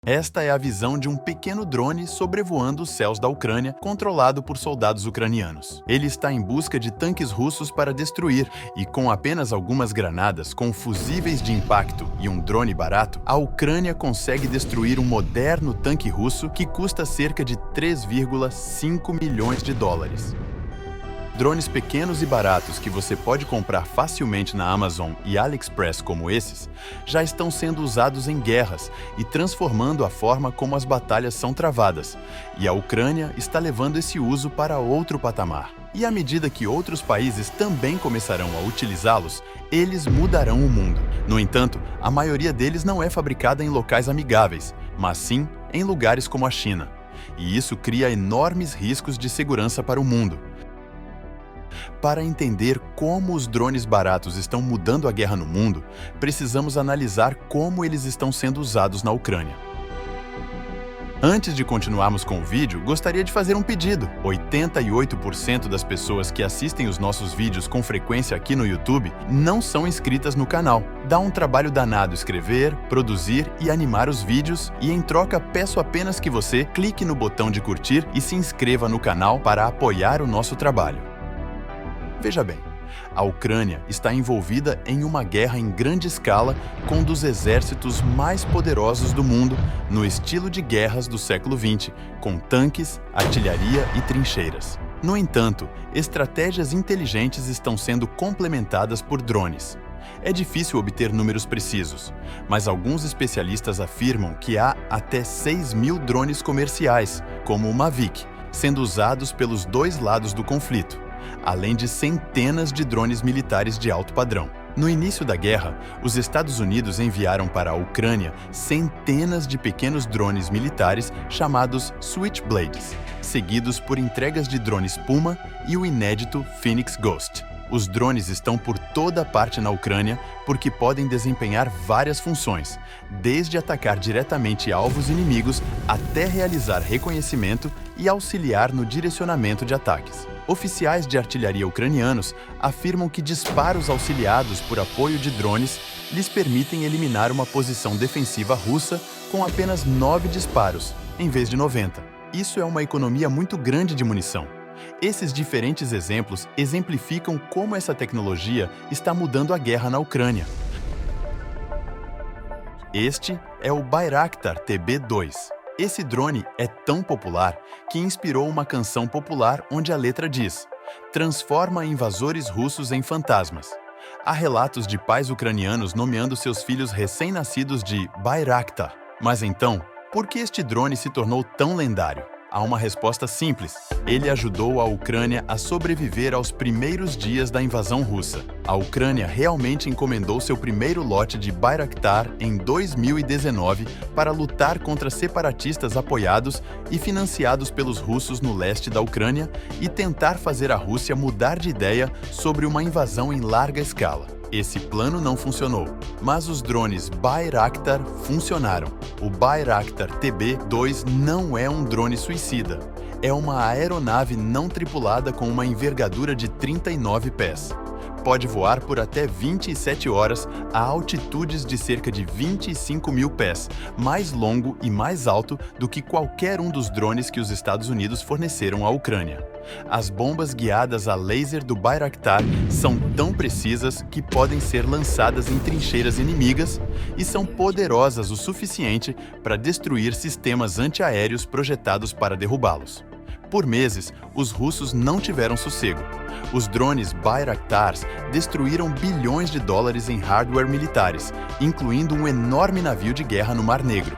Esta é a visão de um pequeno drone sobrevoando os céus da Ucrânia, controlado por soldados ucranianos. Ele está em busca de tanques russos para destruir, e com apenas algumas granadas, com fusíveis de impacto e um drone barato, a Ucrânia consegue destruir um moderno tanque russo que custa cerca de 3,5 milhões de dólares. Drones pequenos e baratos que você pode comprar facilmente na Amazon e AliExpress como esses, já estão sendo usados em guerras e transformando a forma como as batalhas são travadas, e a Ucrânia está levando esse uso para outro patamar. E à medida que outros países também começarão a utilizá-los, eles mudarão o mundo. No entanto, a maioria deles não é fabricada em locais amigáveis, mas sim em lugares como a China. E isso cria enormes riscos de segurança para o mundo. Para entender como os drones baratos estão mudando a guerra no mundo, precisamos analisar como eles estão sendo usados na Ucrânia. Antes de continuarmos com o vídeo, gostaria de fazer um pedido. 88% das pessoas que assistem os nossos vídeos com frequência aqui no YouTube não são inscritas no canal. Dá um trabalho danado escrever, produzir e animar os vídeos, e em troca peço apenas que você clique no botão de curtir e se inscreva no canal para apoiar o nosso trabalho. Veja bem, a Ucrânia está envolvida em uma guerra em grande escala com um dos exércitos mais poderosos do mundo, no estilo de guerras do século XX, com tanques, artilharia e trincheiras. No entanto, estratégias inteligentes estão sendo complementadas por drones. É difícil obter números precisos, mas alguns especialistas afirmam que há até 6.000 drones comerciais, como o Mavic, sendo usados pelos dois lados do conflito, além de centenas de drones militares de alto padrão. No início da guerra, os Estados Unidos enviaram para a Ucrânia centenas de pequenos drones militares chamados Switchblades, seguidos por entregas de drones Puma e o inédito Phoenix Ghost. Os drones estão por toda parte na Ucrânia porque podem desempenhar várias funções, desde atacar diretamente alvos inimigos até realizar reconhecimento e auxiliar no direcionamento de ataques. Oficiais de artilharia ucranianos afirmam que disparos auxiliados por apoio de drones lhes permitem eliminar uma posição defensiva russa com apenas 9 disparos, em vez de 90. Isso é uma economia muito grande de munição. Esses diferentes exemplos exemplificam como essa tecnologia está mudando a guerra na Ucrânia. Este é o Bayraktar TB2. Esse drone é tão popular que inspirou uma canção popular onde a letra diz: "Transforma invasores russos em fantasmas". Há relatos de pais ucranianos nomeando seus filhos recém-nascidos de Bayraktar. Mas então, por que este drone se tornou tão lendário? Há uma resposta simples. Ele ajudou a Ucrânia a sobreviver aos primeiros dias da invasão russa. A Ucrânia realmente encomendou seu primeiro lote de Bayraktar em 2019 para lutar contra separatistas apoiados e financiados pelos russos no leste da Ucrânia e tentar fazer a Rússia mudar de ideia sobre uma invasão em larga escala. Esse plano não funcionou, mas os drones Bayraktar funcionaram. O Bayraktar TB2 não é um drone suicida. É uma aeronave não tripulada com uma envergadura de 39 pés. Pode voar por até 27 horas a altitudes de cerca de 25.000 pés, mais longo e mais alto do que qualquer um dos drones que os Estados Unidos forneceram à Ucrânia. As bombas guiadas a laser do Bayraktar são tão precisas que podem ser lançadas em trincheiras inimigas e são poderosas o suficiente para destruir sistemas antiaéreos projetados para derrubá-los. Por meses, os russos não tiveram sossego. Os drones Bayraktars destruíram bilhões de dólares em hardware militares, incluindo um enorme navio de guerra no Mar Negro.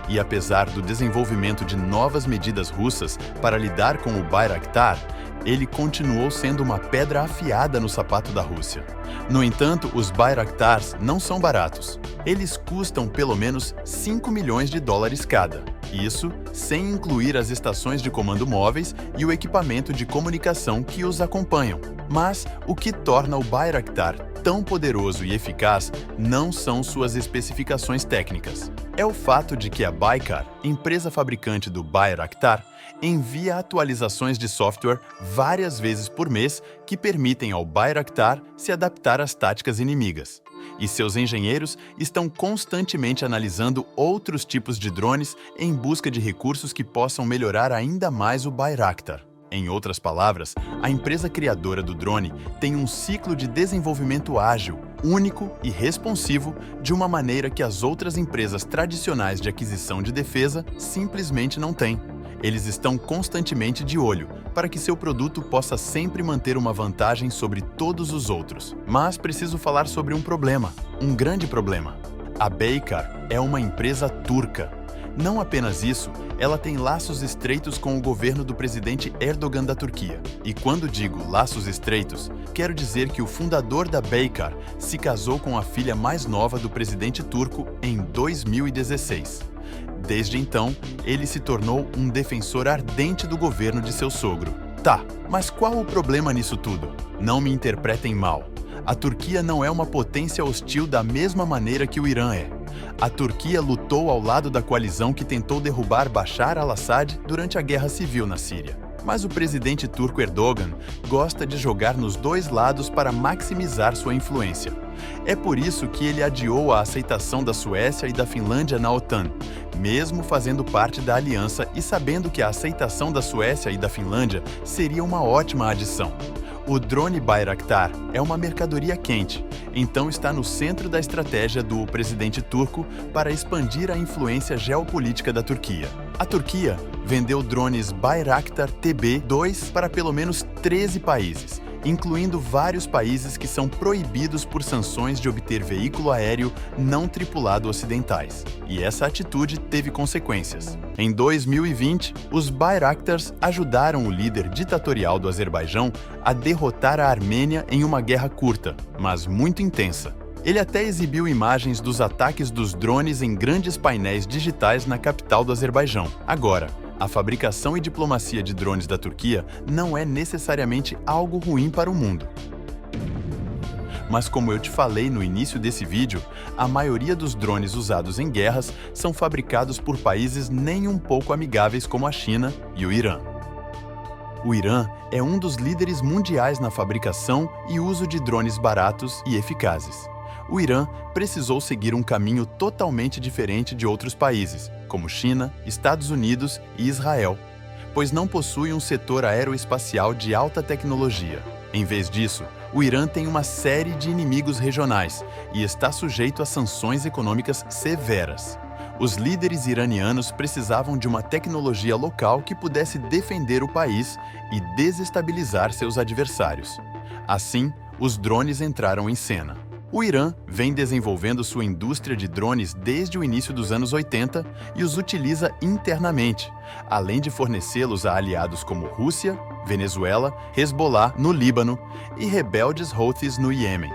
E apesar do desenvolvimento de novas medidas russas para lidar com o Bayraktar, ele continuou sendo uma pedra afiada no sapato da Rússia. No entanto, os Bayraktars não são baratos. Eles custam pelo menos 5 milhões de dólares cada. Isso sem incluir as estações de comando móveis e o equipamento de comunicação que os acompanham. Mas o que torna o Bayraktar tão poderoso e eficaz não são suas especificações técnicas. É o fato de que a Baykar, empresa fabricante do Bayraktar, envia atualizações de software várias vezes por mês que permitem ao Bayraktar se adaptar às táticas inimigas. E seus engenheiros estão constantemente analisando outros tipos de drones em busca de recursos que possam melhorar ainda mais o Bayraktar. Em outras palavras, a empresa criadora do drone tem um ciclo de desenvolvimento ágil, único e responsivo, de uma maneira que as outras empresas tradicionais de aquisição de defesa simplesmente não têm. Eles estão constantemente de olho para que seu produto possa sempre manter uma vantagem sobre todos os outros. Mas preciso falar sobre um problema, um grande problema. A Baykar é uma empresa turca. Não apenas isso, ela tem laços estreitos com o governo do presidente Erdogan da Turquia. E quando digo laços estreitos, quero dizer que o fundador da Baykar se casou com a filha mais nova do presidente turco em 2016. Desde então, ele se tornou um defensor ardente do governo de seu sogro. Tá, mas qual o problema nisso tudo? Não me interpretem mal. A Turquia não é uma potência hostil da mesma maneira que o Irã é. A Turquia lutou ao lado da coalizão que tentou derrubar Bashar al-Assad durante a guerra civil na Síria. Mas o presidente turco Erdogan gosta de jogar nos dois lados para maximizar sua influência. É por isso que ele adiou a aceitação da Suécia e da Finlândia na OTAN, mesmo fazendo parte da aliança e sabendo que a aceitação da Suécia e da Finlândia seria uma ótima adição. O drone Bayraktar é uma mercadoria quente, então está no centro da estratégia do presidente turco para expandir a influência geopolítica da Turquia. A Turquia vendeu drones Bayraktar TB2 para pelo menos 13 países, incluindo vários países que são proibidos por sanções de obter veículo aéreo não tripulado ocidentais. E essa atitude teve consequências. Em 2020, os Bayraktars ajudaram o líder ditatorial do Azerbaijão a derrotar a Armênia em uma guerra curta, mas muito intensa. Ele até exibiu imagens dos ataques dos drones em grandes painéis digitais na capital do Azerbaijão. Agora, a fabricação e diplomacia de drones da Turquia não é necessariamente algo ruim para o mundo. Mas como eu te falei no início desse vídeo, a maioria dos drones usados em guerras são fabricados por países nem um pouco amigáveis como a China e o Irã. O Irã é um dos líderes mundiais na fabricação e uso de drones baratos e eficazes. O Irã precisou seguir um caminho totalmente diferente de outros países, como China, Estados Unidos e Israel, pois não possui um setor aeroespacial de alta tecnologia. Em vez disso, o Irã tem uma série de inimigos regionais e está sujeito a sanções econômicas severas. Os líderes iranianos precisavam de uma tecnologia local que pudesse defender o país e desestabilizar seus adversários. Assim, os drones entraram em cena. O Irã vem desenvolvendo sua indústria de drones desde o início dos anos 80 e os utiliza internamente, além de fornecê-los a aliados como Rússia, Venezuela, Hezbollah no Líbano e rebeldes Houthis no Iêmen.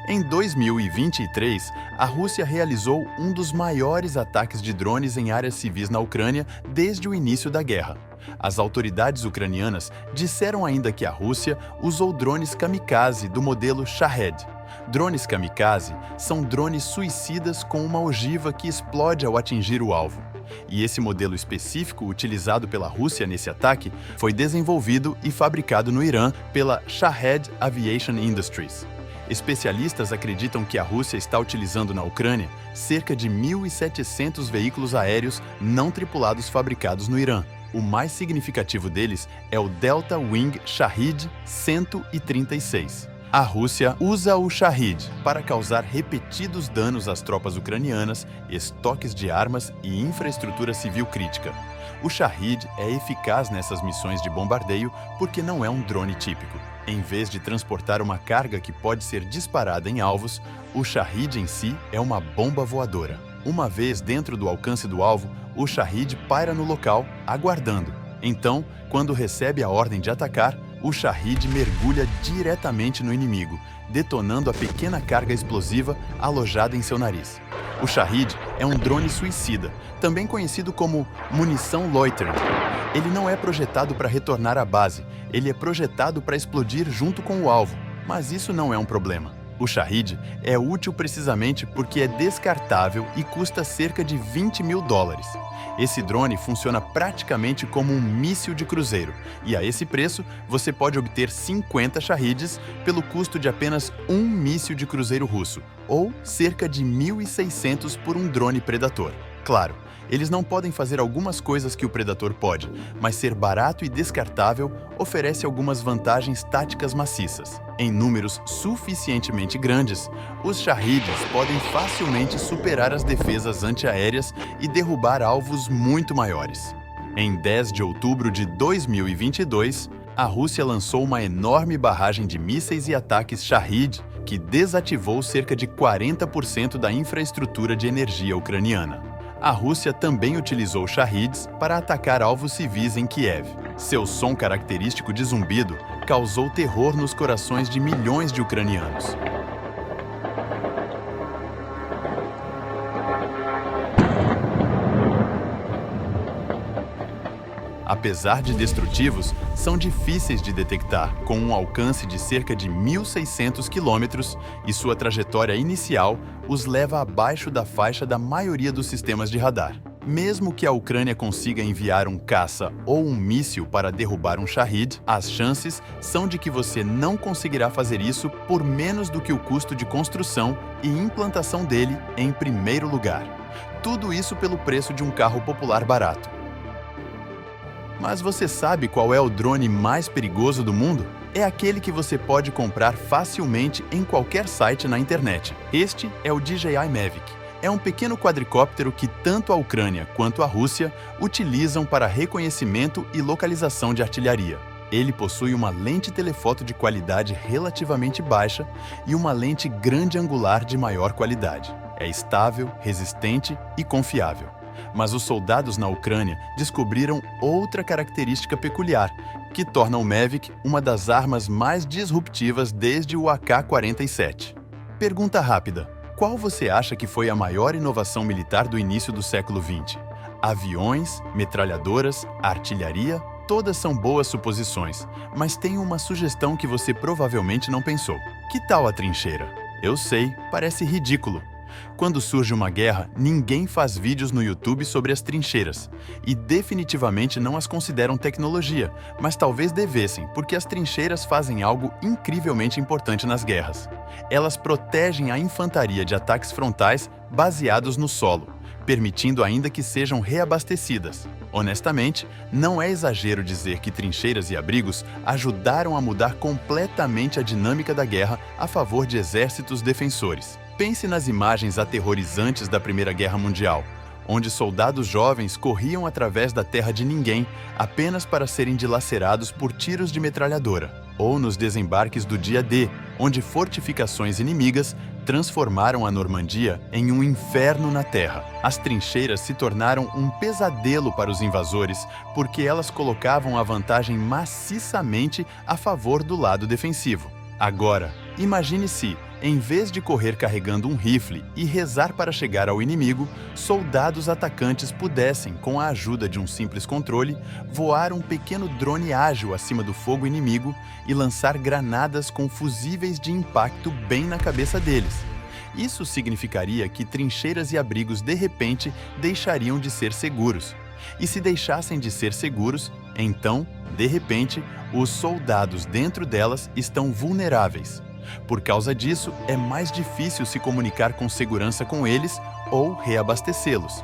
Em 2023, a Rússia realizou um dos maiores ataques de drones em áreas civis na Ucrânia desde o início da guerra. As autoridades ucranianas disseram ainda que a Rússia usou drones kamikaze do modelo Shahed. Drones kamikaze são drones suicidas com uma ogiva que explode ao atingir o alvo. E esse modelo específico utilizado pela Rússia nesse ataque foi desenvolvido e fabricado no Irã pela Shahed Aviation Industries. Especialistas acreditam que a Rússia está utilizando na Ucrânia cerca de 1.700 veículos aéreos não tripulados fabricados no Irã. O mais significativo deles é o Delta Wing Shahed 136. A Rússia usa o Shahed para causar repetidos danos às tropas ucranianas, estoques de armas e infraestrutura civil crítica. O Shahed é eficaz nessas missões de bombardeio porque não é um drone típico. Em vez de transportar uma carga que pode ser disparada em alvos, o Shahed em si é uma bomba voadora. Uma vez dentro do alcance do alvo, o Shahed paira no local, aguardando. Então, quando recebe a ordem de atacar, o Shahed mergulha diretamente no inimigo, detonando a pequena carga explosiva alojada em seu nariz. O Shahed é um drone suicida, também conhecido como munição loitering. Ele não é projetado para retornar à base, ele é projetado para explodir junto com o alvo, mas isso não é um problema. O Shahid é útil precisamente porque é descartável e custa cerca de $20 mil. Esse drone funciona praticamente como um míssil de cruzeiro, e a esse preço você pode obter 50 Shahids pelo custo de apenas um míssil de cruzeiro russo, ou cerca de 1.600 por um drone Predator. Claro, eles não podem fazer algumas coisas que o Predator pode, mas ser barato e descartável oferece algumas vantagens táticas maciças. Em números suficientemente grandes, os Shahids podem facilmente superar as defesas antiaéreas e derrubar alvos muito maiores. Em 10 de outubro de 2022, a Rússia lançou uma enorme barragem de mísseis e ataques Shahid que desativou cerca de 40% da infraestrutura de energia ucraniana. A Rússia também utilizou Shahids para atacar alvos civis em Kiev. Seu som característico de zumbido causou terror nos corações de milhões de ucranianos. Apesar de destrutivos, são difíceis de detectar, com um alcance de cerca de 1.600 quilômetros e sua trajetória inicial os leva abaixo da faixa da maioria dos sistemas de radar. Mesmo que a Ucrânia consiga enviar um caça ou um míssil para derrubar um Shahid, as chances são de que você não conseguirá fazer isso por menos do que o custo de construção e implantação dele em primeiro lugar. Tudo isso pelo preço de um carro popular barato. Mas você sabe qual é o drone mais perigoso do mundo? É aquele que você pode comprar facilmente em qualquer site na internet. Este é o DJI Mavic. É um pequeno quadricóptero que tanto a Ucrânia quanto a Rússia utilizam para reconhecimento e localização de artilharia. Ele possui uma lente telefoto de qualidade relativamente baixa e uma lente grande angular de maior qualidade. É estável, resistente e confiável. Mas os soldados na Ucrânia descobriram outra característica peculiar, que torna o Mavic uma das armas mais disruptivas desde o AK-47. Pergunta rápida: qual você acha que foi a maior inovação militar do início do século XX? Aviões, metralhadoras, artilharia? Todas são boas suposições, mas tenho uma sugestão que você provavelmente não pensou. Que tal a trincheira? Eu sei, parece ridículo. Quando surge uma guerra, ninguém faz vídeos no YouTube sobre as trincheiras, e definitivamente não as consideram tecnologia, mas talvez devessem, porque as trincheiras fazem algo incrivelmente importante nas guerras. Elas protegem a infantaria de ataques frontais baseados no solo, permitindo ainda que sejam reabastecidas. Honestamente, não é exagero dizer que trincheiras e abrigos ajudaram a mudar completamente a dinâmica da guerra a favor de exércitos defensores. Pense nas imagens aterrorizantes da Primeira Guerra Mundial, onde soldados jovens corriam através da terra de ninguém apenas para serem dilacerados por tiros de metralhadora, ou nos desembarques do dia D, onde fortificações inimigas transformaram a Normandia em um inferno na terra. As trincheiras se tornaram um pesadelo para os invasores porque elas colocavam a vantagem maciçamente a favor do lado defensivo. Agora, imagine se, em vez de correr carregando um rifle e rezar para chegar ao inimigo, soldados atacantes pudessem, com a ajuda de um simples controle, voar um pequeno drone ágil acima do fogo inimigo e lançar granadas com fusíveis de impacto bem na cabeça deles. Isso significaria que trincheiras e abrigos de repente deixariam de ser seguros. E se deixassem de ser seguros, então, de repente, os soldados dentro delas estão vulneráveis. Por causa disso, é mais difícil se comunicar com segurança com eles ou reabastecê-los.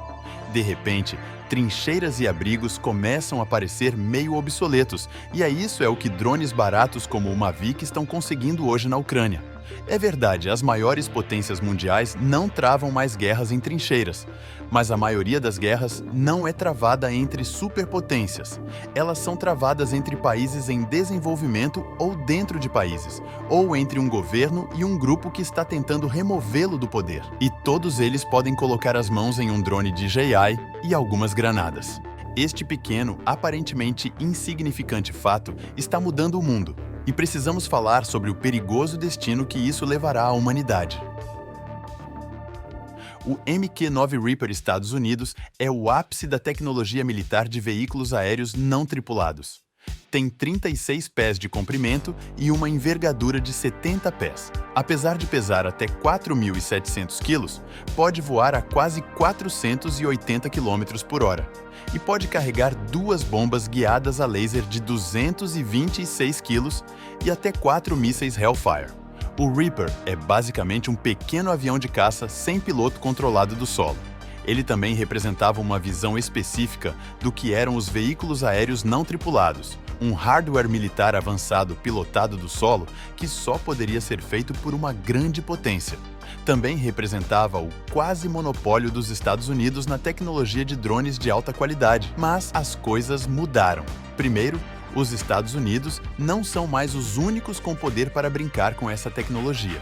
De repente, trincheiras e abrigos começam a parecer meio obsoletos, e isso é o que drones baratos como o Mavic estão conseguindo hoje na Ucrânia. É verdade, as maiores potências mundiais não travam mais guerras em trincheiras, mas a maioria das guerras não é travada entre superpotências. Elas são travadas entre países em desenvolvimento ou dentro de países, ou entre um governo e um grupo que está tentando removê-lo do poder. E todos eles podem colocar as mãos em um drone DJI e algumas granadas. Este pequeno, aparentemente insignificante fato está mudando o mundo. E precisamos falar sobre o perigoso destino que isso levará à humanidade. O MQ-9 Reaper Estados Unidos é o ápice da tecnologia militar de veículos aéreos não tripulados. Tem 36 pés de comprimento e uma envergadura de 70 pés. Apesar de pesar até 4.700 quilos, pode voar a quase 480 km por hora e pode carregar 2 bombas guiadas a laser de 226 quilos e até 4 mísseis Hellfire. O Reaper é basicamente um pequeno avião de caça sem piloto controlado do solo. Ele também representava uma visão específica do que eram os veículos aéreos não tripulados, um hardware militar avançado pilotado do solo que só poderia ser feito por uma grande potência. Também representava o quase monopólio dos Estados Unidos na tecnologia de drones de alta qualidade. Mas as coisas mudaram. Primeiro, os Estados Unidos não são mais os únicos com poder para brincar com essa tecnologia.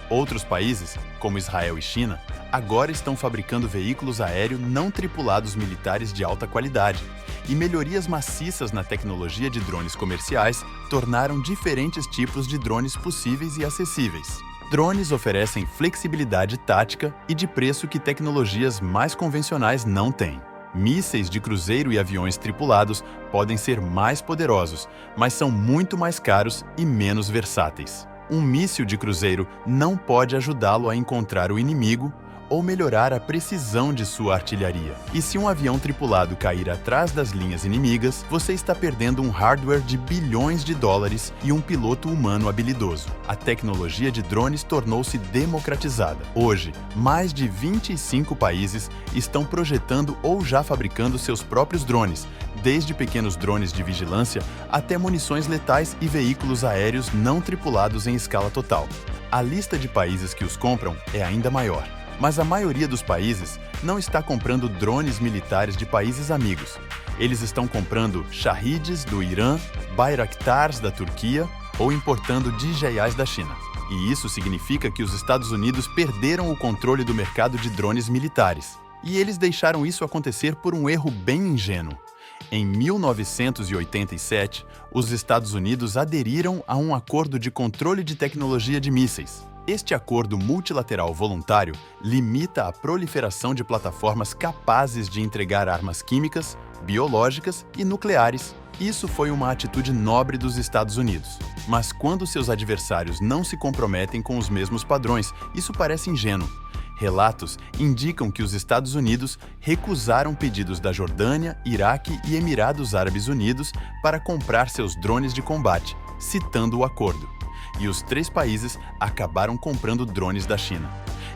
Outros países, como Israel e China, agora estão fabricando veículos aéreos não tripulados militares de alta qualidade, e melhorias maciças na tecnologia de drones comerciais tornaram diferentes tipos de drones possíveis e acessíveis. Drones oferecem flexibilidade tática e de preço que tecnologias mais convencionais não têm. Mísseis de cruzeiro e aviões tripulados podem ser mais poderosos, mas são muito mais caros e menos versáteis. Um míssil de cruzeiro não pode ajudá-lo a encontrar o inimigo ou melhorar a precisão de sua artilharia. E se um avião tripulado cair atrás das linhas inimigas, você está perdendo um hardware de bilhões de dólares e um piloto humano habilidoso. A tecnologia de drones tornou-se democratizada. Hoje, mais de 25 países estão projetando ou já fabricando seus próprios drones, desde pequenos drones de vigilância até munições letais e veículos aéreos não tripulados em escala total. A lista de países que os compram é ainda maior. Mas a maioria dos países não está comprando drones militares de países amigos. Eles estão comprando Shahids do Irã, Bayraktars da Turquia ou importando DJIs da China. E isso significa que os Estados Unidos perderam o controle do mercado de drones militares. E eles deixaram isso acontecer por um erro bem ingênuo. Em 1987, os Estados Unidos aderiram a um acordo de controle de tecnologia de mísseis. Este acordo multilateral voluntário limita a proliferação de plataformas capazes de entregar armas químicas, biológicas e nucleares. Isso foi uma atitude nobre dos Estados Unidos. Mas quando seus adversários não se comprometem com os mesmos padrões, isso parece ingênuo. Relatos indicam que os Estados Unidos recusaram pedidos da Jordânia, Iraque e Emirados Árabes Unidos para comprar seus drones de combate, citando o acordo. E os 3 países acabaram comprando drones da China.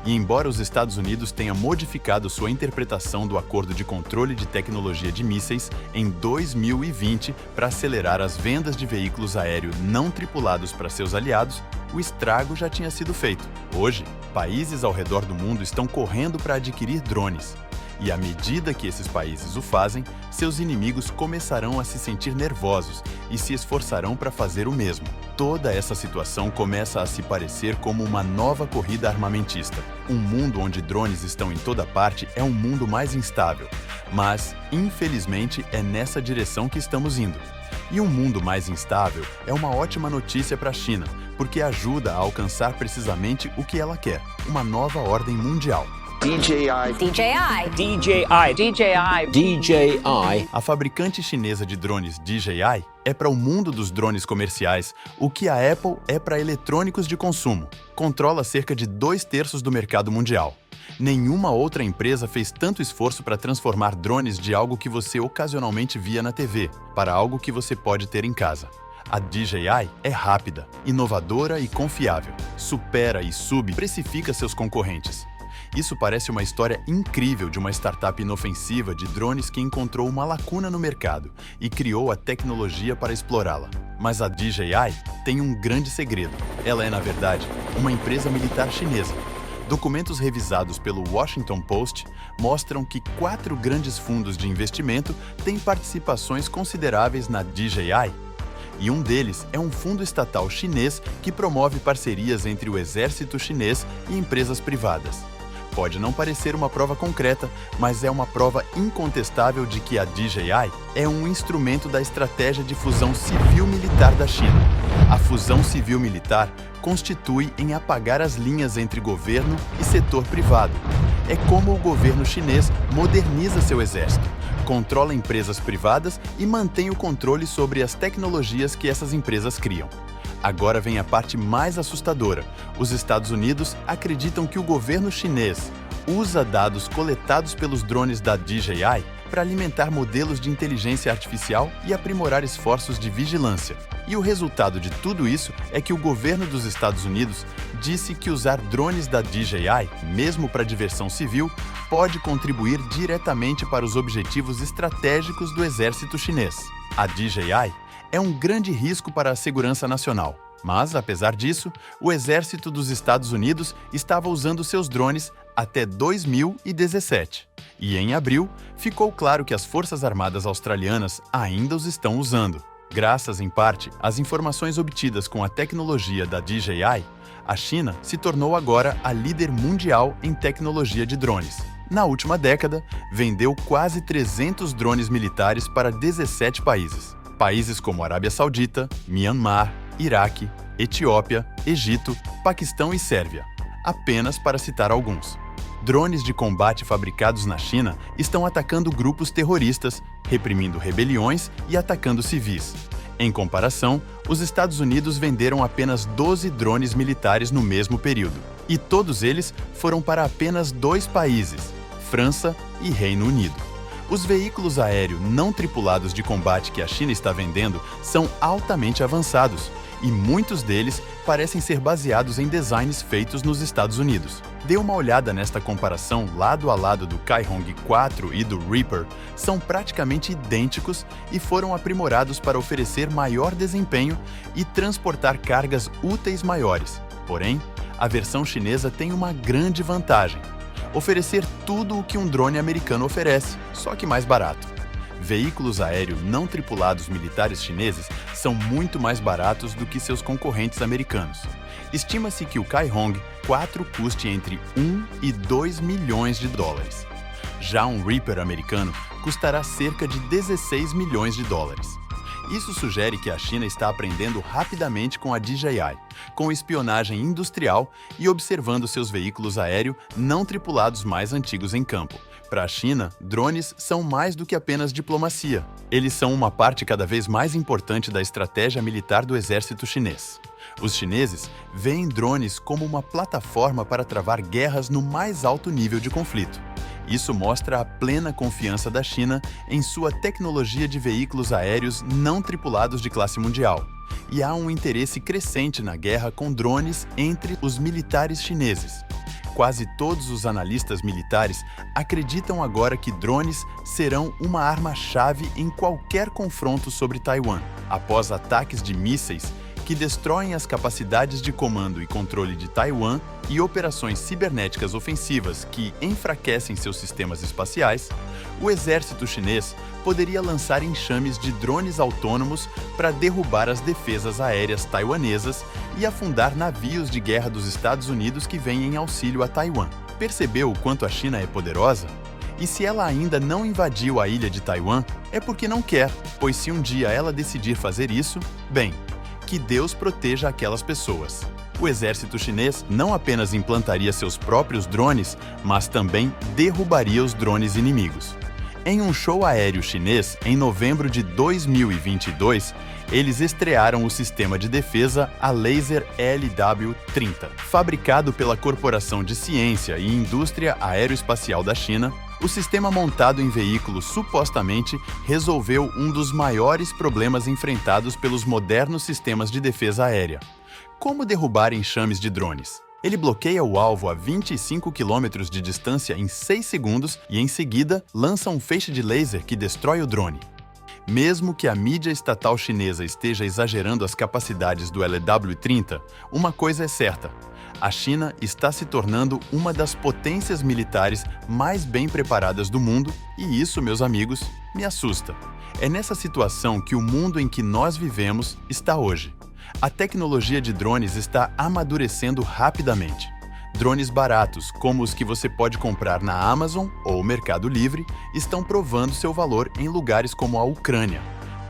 E embora os Estados Unidos tenha modificado sua interpretação do Acordo de Controle de Tecnologia de Mísseis em 2020 para acelerar as vendas de veículos aéreos não tripulados para seus aliados, o estrago já tinha sido feito. Hoje, países ao redor do mundo estão correndo para adquirir drones. E à medida que esses países o fazem, seus inimigos começarão a se sentir nervosos e se esforçarão para fazer o mesmo. Toda essa situação começa a se parecer como uma nova corrida armamentista. Um mundo onde drones estão em toda parte é um mundo mais instável. Mas, infelizmente, é nessa direção que estamos indo. E um mundo mais instável é uma ótima notícia para a China, porque ajuda a alcançar precisamente o que ela quer: uma nova ordem mundial. DJI. A fabricante chinesa de drones DJI é para o mundo dos drones comerciais o que a Apple é para eletrônicos de consumo. Controla cerca de 2/3 do mercado mundial. Nenhuma outra empresa fez tanto esforço para transformar drones de algo que você ocasionalmente via na TV para algo que você pode ter em casa. A DJI é rápida, inovadora e confiável. Supera e subprecifica seus concorrentes. Isso parece uma história incrível de uma startup inofensiva de drones que encontrou uma lacuna no mercado e criou a tecnologia para explorá-la. Mas a DJI tem um grande segredo. Ela é, na verdade, uma empresa militar chinesa. Documentos revisados pelo Washington Post mostram que 4 grandes fundos de investimento têm participações consideráveis na DJI. E um deles é um fundo estatal chinês que promove parcerias entre o exército chinês e empresas privadas. Pode não parecer uma prova concreta, mas é uma prova incontestável de que a DJI é um instrumento da estratégia de fusão civil-militar da China. A fusão civil-militar constitui em apagar as linhas entre governo e setor privado. É como o governo chinês moderniza seu exército, controla empresas privadas e mantém o controle sobre as tecnologias que essas empresas criam. Agora vem a parte mais assustadora. Os Estados Unidos acreditam que o governo chinês usa dados coletados pelos drones da DJI para alimentar modelos de inteligência artificial e aprimorar esforços de vigilância. E o resultado de tudo isso é que o governo dos Estados Unidos disse que usar drones da DJI, mesmo para diversão civil, pode contribuir diretamente para os objetivos estratégicos do exército chinês. A DJI é um grande risco para a segurança nacional. Mas, apesar disso, o exército dos Estados Unidos estava usando seus drones até 2017. E em abril, ficou claro que as Forças Armadas Australianas ainda os estão usando. Graças, em parte, às informações obtidas com a tecnologia da DJI, a China se tornou agora a líder mundial em tecnologia de drones. Na última década, vendeu quase 300 drones militares para 17 países. Países como Arábia Saudita, Myanmar, Iraque, Etiópia, Egito, Paquistão e Sérvia, apenas para citar alguns. Drones de combate fabricados na China estão atacando grupos terroristas, reprimindo rebeliões e atacando civis. Em comparação, os Estados Unidos venderam apenas 12 drones militares no mesmo período. E todos eles foram para apenas 2 países, França e Reino Unido. Os veículos aéreos não tripulados de combate que a China está vendendo são altamente avançados, e muitos deles parecem ser baseados em designs feitos nos Estados Unidos. Dê uma olhada nesta comparação lado a lado do Kaihong 4 e do Reaper, são praticamente idênticos e foram aprimorados para oferecer maior desempenho e transportar cargas úteis maiores. Porém, a versão chinesa tem uma grande vantagem: oferecer tudo o que um drone americano oferece, só que mais barato. Veículos aéreos não tripulados militares chineses são muito mais baratos do que seus concorrentes americanos. Estima-se que o Kaihong 4 custe entre 1 e 2 milhões de dólares. Já um Reaper americano custará cerca de 16 milhões de dólares. Isso sugere que a China está aprendendo rapidamente com a DJI, com espionagem industrial e observando seus veículos aéreos não tripulados mais antigos em campo. Para a China, drones são mais do que apenas diplomacia. Eles são uma parte cada vez mais importante da estratégia militar do exército chinês. Os chineses veem drones como uma plataforma para travar guerras no mais alto nível de conflito. Isso mostra a plena confiança da China em sua tecnologia de veículos aéreos não tripulados de classe mundial. E há um interesse crescente na guerra com drones entre os militares chineses. Quase todos os analistas militares acreditam agora que drones serão uma arma-chave em qualquer confronto sobre Taiwan. Após ataques de mísseis que destroem as capacidades de comando e controle de Taiwan e operações cibernéticas ofensivas que enfraquecem seus sistemas espaciais, o exército chinês poderia lançar enxames de drones autônomos para derrubar as defesas aéreas taiwanesas e afundar navios de guerra dos Estados Unidos que vêm em auxílio a Taiwan. Percebeu o quanto a China é poderosa? E se ela ainda não invadiu a ilha de Taiwan, é porque não quer, pois se um dia ela decidir fazer isso, bem, que Deus proteja aquelas pessoas. O exército chinês não apenas implantaria seus próprios drones, mas também derrubaria os drones inimigos. Em um show aéreo chinês, em novembro de 2022, eles estrearam o sistema de defesa a laser LW-30. Fabricado pela Corporação de Ciência e Indústria Aeroespacial da China, o sistema montado em veículos supostamente resolveu um dos maiores problemas enfrentados pelos modernos sistemas de defesa aérea: como derrubar enxames de drones. Ele bloqueia o alvo a 25 km de distância em 6 segundos e, em seguida, lança um feixe de laser que destrói o drone. Mesmo que a mídia estatal chinesa esteja exagerando as capacidades do LW-30, uma coisa é certa: a China está se tornando uma das potências militares mais bem preparadas do mundo, e isso, meus amigos, me assusta. É nessa situação que o mundo em que nós vivemos está hoje. A tecnologia de drones está amadurecendo rapidamente. Drones baratos, como os que você pode comprar na Amazon ou Mercado Livre, estão provando seu valor em lugares como a Ucrânia.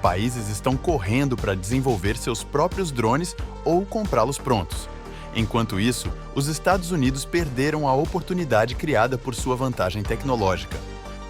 Países estão correndo para desenvolver seus próprios drones ou comprá-los prontos. Enquanto isso, os Estados Unidos perderam a oportunidade criada por sua vantagem tecnológica.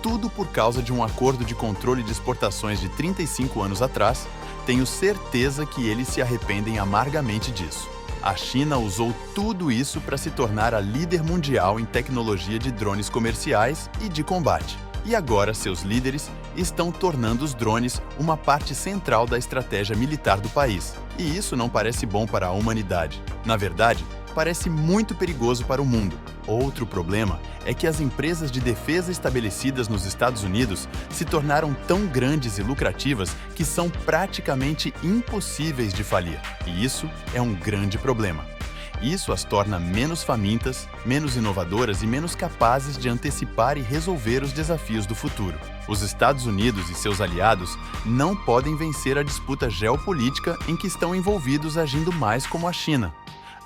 Tudo por causa de um acordo de controle de exportações de 35 anos atrás. Tenho certeza que eles se arrependem amargamente disso. A China usou tudo isso para se tornar a líder mundial em tecnologia de drones comerciais e de combate. E agora seus líderes estão tornando os drones uma parte central da estratégia militar do país. E isso não parece bom para a humanidade. Na verdade, parece muito perigoso para o mundo. Outro problema é que as empresas de defesa estabelecidas nos Estados Unidos se tornaram tão grandes e lucrativas que são praticamente impossíveis de falir. E isso é um grande problema. Isso as torna menos famintas, menos inovadoras e menos capazes de antecipar e resolver os desafios do futuro. Os Estados Unidos e seus aliados não podem vencer a disputa geopolítica em que estão envolvidos agindo mais como a China.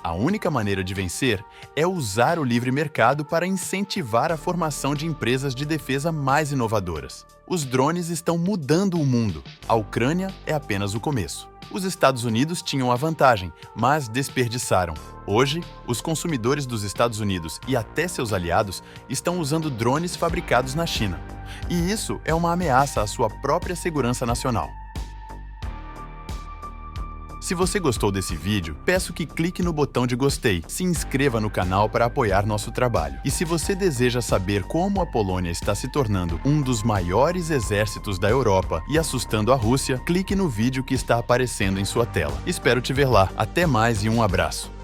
A única maneira de vencer é usar o livre mercado para incentivar a formação de empresas de defesa mais inovadoras. Os drones estão mudando o mundo. A Ucrânia é apenas o começo. Os Estados Unidos tinham a vantagem, mas desperdiçaram. Hoje, os consumidores dos Estados Unidos e até seus aliados estão usando drones fabricados na China. E isso é uma ameaça à sua própria segurança nacional. Se você gostou desse vídeo, peço que clique no botão de gostei, se inscreva no canal para apoiar nosso trabalho. E se você deseja saber como a Polônia está se tornando um dos maiores exércitos da Europa e assustando a Rússia, clique no vídeo que está aparecendo em sua tela. Espero te ver lá. Até mais e um abraço.